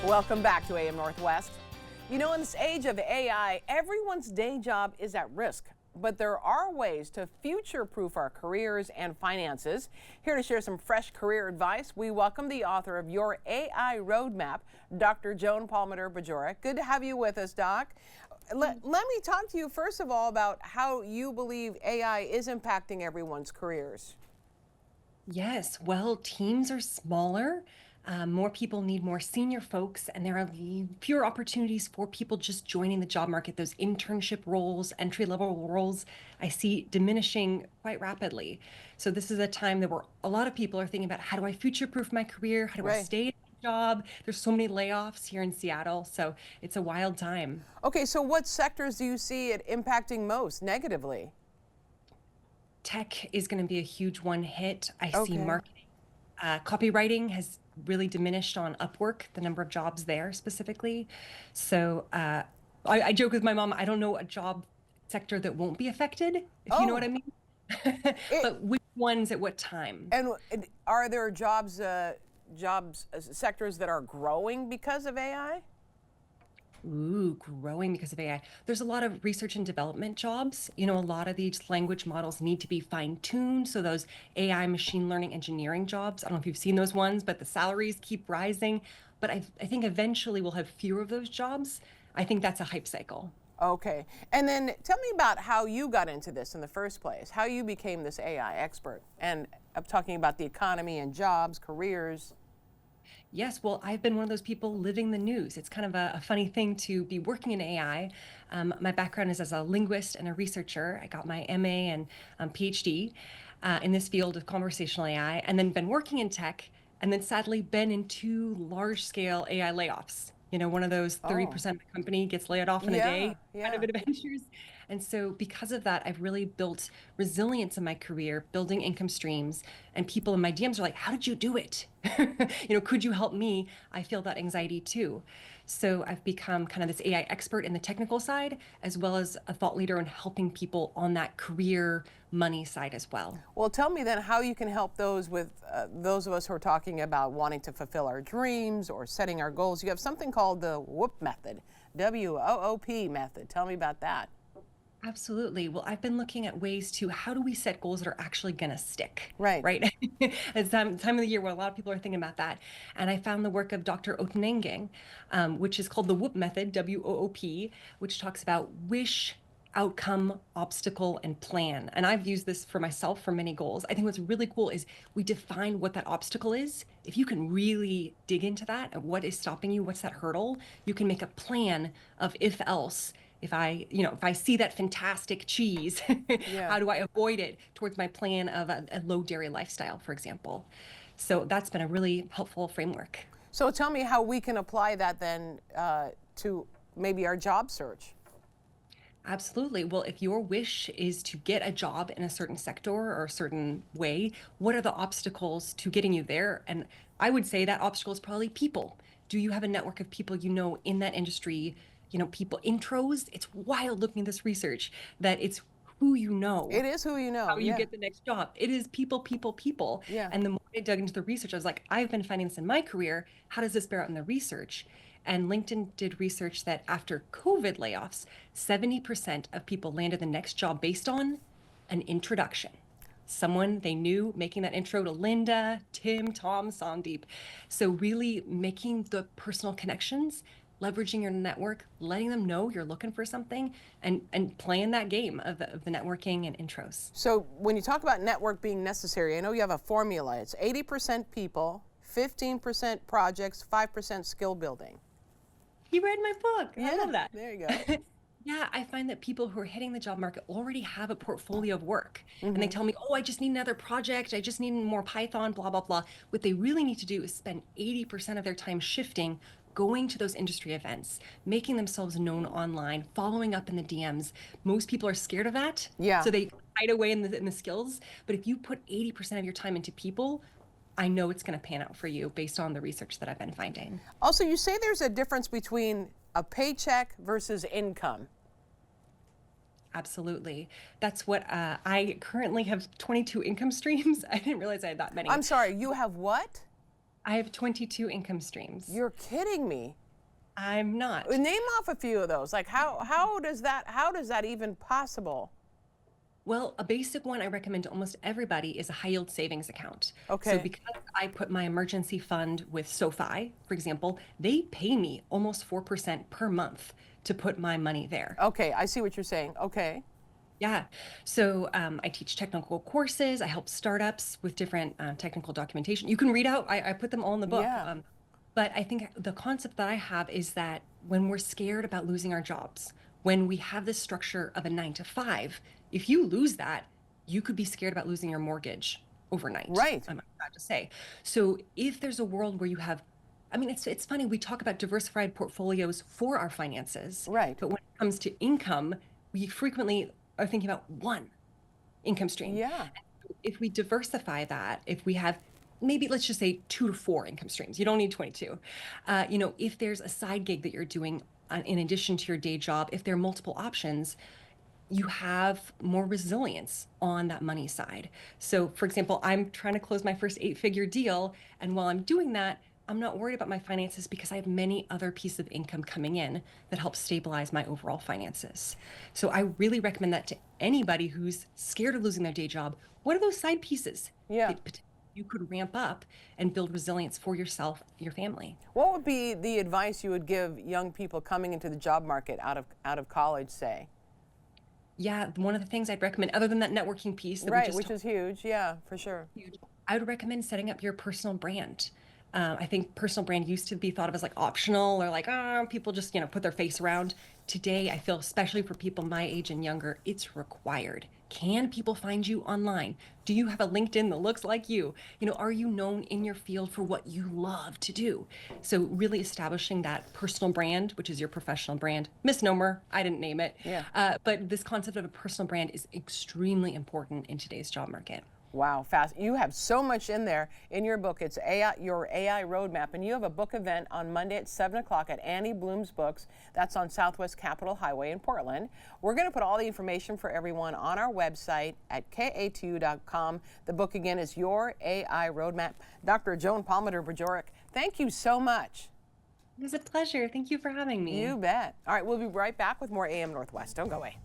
Welcome back to AM Northwest. You know, in this age of AI, everyone's day job is at risk. But there are ways to future-proof our careers and finances. Here to share some fresh career advice, we welcome the author of Your AI Roadmap, Dr. Joan Palmiter Bajorek. Good to have you with us, Doc. Let me talk to you first of all about how you believe AI is impacting everyone's careers. Yes, well, teams are smaller. More people need more senior folks, and there are fewer opportunities for people just joining the job market. Those internship roles, entry-level roles, I see diminishing quite rapidly. So this is a time that a lot of people are thinking about, how do I future-proof my career? How do I stay in my job? There's so many layoffs here in Seattle, so it's a wild time. Okay, so what sectors do you see it impacting most negatively? Tech is going to be a huge one hit. I see marketing. Copywriting has really diminished on Upwork, the number of jobs there specifically. So I joke with my mom, I don't know a job sector that won't be affected, if you know what I mean. But which ones at what time? And are there jobs sectors that are growing because of AI? Ooh, growing because of AI. There's a lot of research and development jobs. You know, a lot of these language models need to be fine-tuned. So those AI machine learning engineering jobs, I don't know if you've seen those ones, but the salaries keep rising. But I think eventually we'll have fewer of those jobs. I think that's a hype cycle. Okay. And then tell me about how you got into this in the first place, how you became this AI expert. And I'm talking about the economy and jobs, careers. Yes, well, I've been one of those people living the news. It's kind of a funny thing to be working in AI. My background is as a linguist and a researcher. I got my MA and Ph.D. In this field of conversational AI, and then been working in tech, and then sadly been in 2 large-scale AI layoffs. You know, one of those 30% of the company gets laid off in a day kind of adventures. And so because of that, I've really built resilience in my career, building income streams, and people in my DMs are like, how did you do it? You know, could you help me? I feel that anxiety too. So I've become kind of this AI expert in the technical side, as well as a thought leader in helping people on that career money side as well. Well, tell me then how you can help those of us who are talking about wanting to fulfill our dreams or setting our goals. You have something called the WOOP method, W-O-O-P method. Tell me about that. Absolutely. Well, I've been looking at ways to how do we set goals that are actually going to stick, right? It's time of the year where a lot of people are thinking about that. And I found the work of Dr. Otenenging, which is called the WOOP method, W-O-O-P, which talks about wish, outcome, obstacle, and plan. And I've used this for myself for many goals. I think what's really cool is we define what that obstacle is. If you can really dig into that, and what is stopping you, what's that hurdle, you can make a plan of if else. If I see that fantastic cheese, how do I avoid it towards my plan of a low dairy lifestyle, for example? So that's been a really helpful framework. So tell me how we can apply that then to maybe our job search. Absolutely. Well, if your wish is to get a job in a certain sector or a certain way, what are the obstacles to getting you there? And I would say that obstacle is probably people. Do you have a network of people you know in that industry? You know, people intros, it's wild looking at this research that it's who you know. It is who you know. How you get the next job. It is people, people, people. Yeah. And the more I dug into the research, I was like, I've been finding this in my career. How does this bear out in the research? And LinkedIn did research that after COVID layoffs, 70% of people landed the next job based on an introduction. Someone they knew making that intro to Linda, Tim, Tom, Sandeep. So really making the personal connections, leveraging your network, letting them know you're looking for something, and playing that game of the networking and intros. So when you talk about network being necessary, I know you have a formula. It's 80% people, 15% projects, 5% skill building. You read my book. Yeah, I love that. There you go. Yeah, I find that people who are hitting the job market already have a portfolio of work. And they tell me, oh, I just need another project. I just need more Python, blah, blah, blah. What they really need to do is spend 80% of their time shifting, going to those industry events, making themselves known online, following up in the DMs. Most people are scared of that. Yeah. So they hide away in the skills. But if you put 80% of your time into people, I know it's going to pan out for you based on the research that I've been finding. Also, you say there's a difference between a paycheck versus income. Absolutely. That's what I currently have 22 income streams. I didn't realize I had that many. I'm sorry, you have what? I have 22 income streams. You're kidding me. I'm not. Name off a few of those. Like how does that even possible? Well, a basic one I recommend to almost everybody is a high yield savings account. So Okay. because I put my emergency fund with SoFi, for example, they pay me almost 4% per month to put my money there. Okay, I see what you're saying. Okay. Yeah. So I teach technical courses. I help startups with different technical documentation. You can read out, I put them all in the book. Yeah. But I think the concept that I have is that when we're scared about losing our jobs, when we have this structure of a 9 to 5, if you lose that, you could be scared about losing your mortgage overnight. Right. I'm about to say. So if there's a world where you have, I mean, it's funny, we talk about diversified portfolios for our finances, Right. but when it comes to income, we frequently are thinking about one income stream. Yeah. If we diversify that, if we have maybe let's just say 2 to 4 income streams, you don't need 22. If there's a side gig that you're doing in addition to your day job, if there are multiple options, you have more resilience on that money side. So, for example, I'm trying to close my first 8-figure deal. And while I'm doing that, I'm not worried about my finances because I have many other pieces of income coming in that help stabilize my overall finances. So I really recommend that to anybody who's scared of losing their day job. What are those side pieces Yeah. that you could ramp up and build resilience for yourself, your family? What would be the advice you would give young people coming into the job market out of college, say? Yeah, one of the things I'd recommend, other than that networking piece that we Right, just which is huge. Yeah, for sure. huge. I would recommend setting up your personal brand. I think personal brand used to be thought of as like optional or like, people just, put their face around. Today, I feel, especially for people my age and younger, it's required. Can people find you online? Do you have a LinkedIn that looks like you? Are you known in your field for what you love to do? So really establishing that personal brand, which is your professional brand. Misnomer, I didn't name it. Yeah. But this concept of a personal brand is extremely important in today's job market. Wow, fast. You have so much in there in your book. It's AI, your AI roadmap, and you have a book event on Monday at 7 o'clock at Annie Bloom's Books. That's on Southwest Capitol Highway in Portland. We're going to put all the information for everyone on our website at ka2.com. The book again is Your AI Roadmap. Dr. Joan Palmiter Bajorek, thank you so much. It was a pleasure. Thank you for having me. You bet. All right, we'll be right back with more AM Northwest. Don't go away.